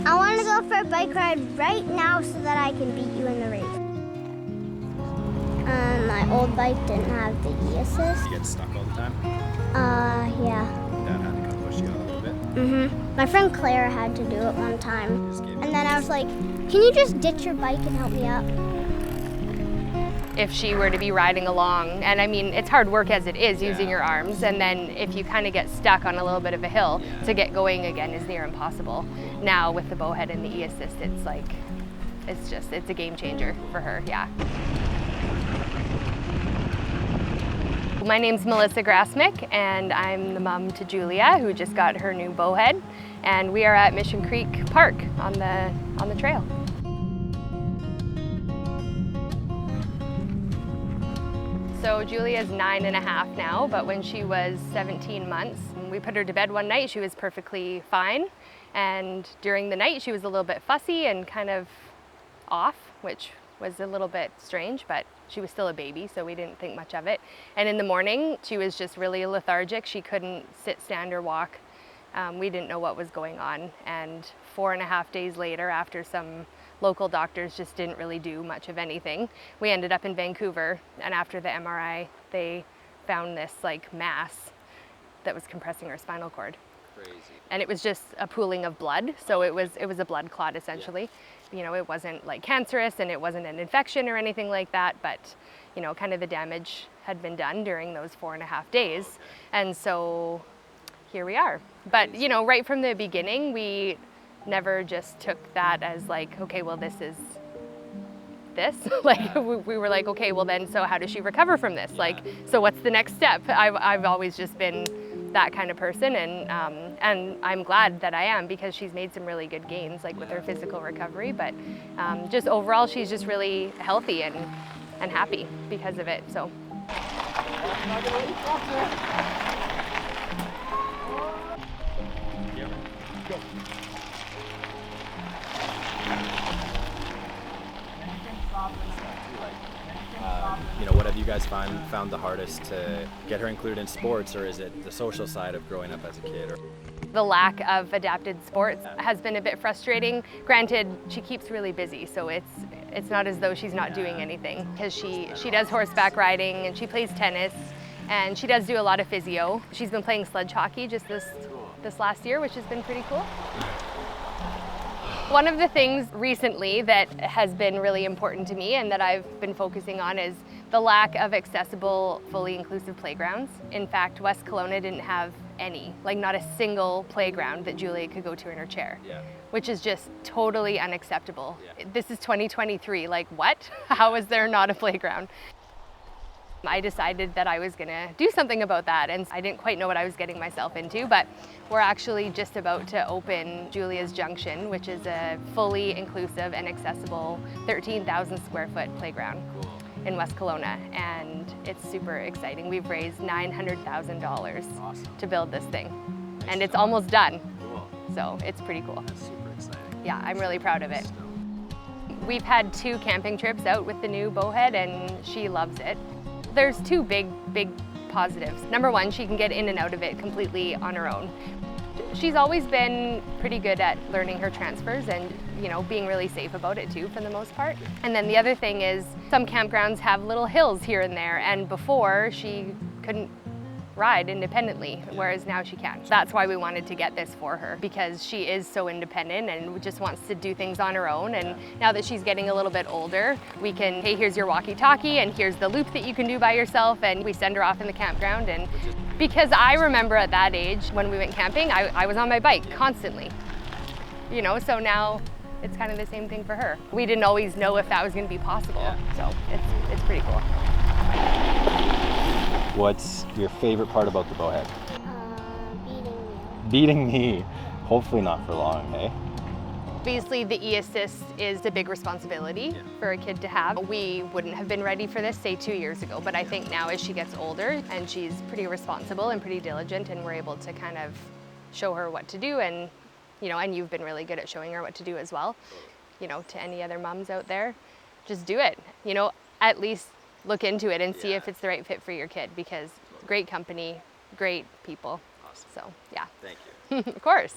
I want to go for a bike ride right now so that I can beat you in the race. My old bike didn't have the e-assist. You get stuck all the time? Yeah. Dad had to come push you out a little bit? Mm-hmm. My friend Claire had to do it one time. And then I was like, can you just ditch your bike and help me up? If she were to be riding along, and I mean, it's hard work as it is using your arms, and then if you kind of get stuck on a little bit of a hill, to get going again is near impossible. Now with the bowhead and the e-assist, it's like, it's a game changer for her, yeah. My name's Julia Grassmick, and I'm the mom to Julia, who just got her new bowhead, and we are at Mission Creek Park on the trail. So Julia's 9.5 now, but when she was 17 months, we put her to bed one night, she was perfectly fine. And during the night, she was a little bit fussy and kind of off, which was a little bit strange, but she was still a baby, so we didn't think much of it. And in the morning, she was just really lethargic. She couldn't sit, stand, or walk. We didn't know what was going on. And 4.5 days later, after some local doctors just didn't really do much of anything, we ended up in Vancouver, and after the MRI, they found this like mass that was compressing her spinal cord. Crazy. And it was just a pooling of blood, so it was a blood clot essentially. Yeah. You know, it wasn't like cancerous and it wasn't an infection or anything like that, but you know, kind of the damage had been done during those 4.5 days. Okay. And so here we are. But you know, right from the beginning, we never just took that as like, okay, well, this is this. Like we were like, okay, well then, so how does she recover from this? Like, so what's the next step? I've always just been that kind of person, and I'm glad that I am, because she's made some really good gains, like with her physical recovery, but just overall, she's just really healthy and happy because of it. So. You know, what have you guys found the hardest to get her included in sports, or is it the social side of growing up as a kid? Or? The lack of adapted sports has been a bit frustrating. Granted, she keeps really busy, so it's not as though she's not doing anything, because she does horseback riding and she plays tennis and she does do a lot of physio. She's been playing sledge hockey just this last year, which has been pretty cool. One of the things recently that has been really important to me and that I've been focusing on is the lack of accessible, fully inclusive playgrounds. In fact, West Kelowna didn't have any, like not a single playground that Julia could go to in her chair, which is just totally unacceptable. This is 2023, like what? How is there not a playground? I decided that I was gonna do something about that, and I didn't quite know what I was getting myself into, but we're actually just about to open Julia's Junction, which is a fully inclusive and accessible 13,000 square foot playground in West Kelowna, and it's super exciting. We've raised $900,000 to build this thing, and it's almost done. So it's pretty cool. That's super exciting. Yeah, I'm really proud of it. We've had 2 camping trips out with the new bowhead, and she loves it. There's 2 big positives. Number 1, she can get in and out of it completely on her own. She's always been pretty good at learning her transfers and, you know, being really safe about it too, for the most part. And then the other thing is, some campgrounds have little hills here and there, and before she couldn't ride independently, whereas now she can. That's why we wanted to get this for her, because she is so independent and just wants to do things on her own. And now that she's getting a little bit older, we can, hey, here's your walkie-talkie and here's the loop that you can do by yourself, and we send her off in the campground. And because I remember at that age, when we went camping, I was on my bike constantly, you know, so now it's kind of the same thing for her. We didn't always know if that was going to be possible, so it's pretty cool. What's your favorite part about the bowhead? Beating you. Beating me. Hopefully not for long, eh? Obviously, the e-assist is a big responsibility for a kid to have. We wouldn't have been ready for this, say, 2 years ago, but I think now as she gets older and she's pretty responsible and pretty diligent, and we're able to kind of show her what to do, and you know, and you've been really good at showing her what to do as well. You know, to any other moms out there, just do it. You know, at least look into it and see if it's the right fit for your kid, because great company, great people. Awesome. So, yeah. Thank you. Of course.